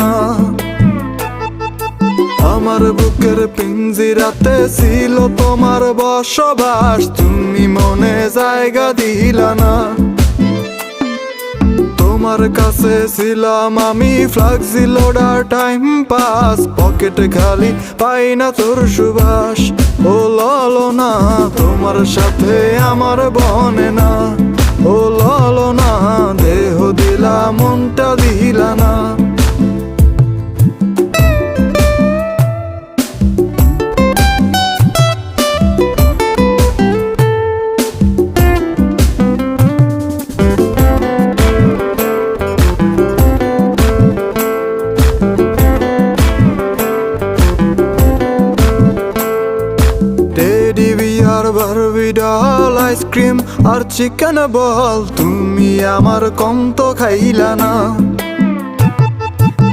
না। আমার বুকের পিঞ্জিরাতে ছিল তোমার বসবাস, তুমি মনে জায়গা দিলা না। তোমার কাছে ছিলাম আমি ফ্লাক্সি লোডার টাইম পাস, পকেটে খালি পাই না তোর সুবাস। ও ললো না, তোমার সাথে আমার বনে না। ও ললো না, দেহ দিলা মনটা দিলা না। বারবি ডাল আইসক্রিম আর চিকেন বল, তুমি আমার কম তো খাইলা না।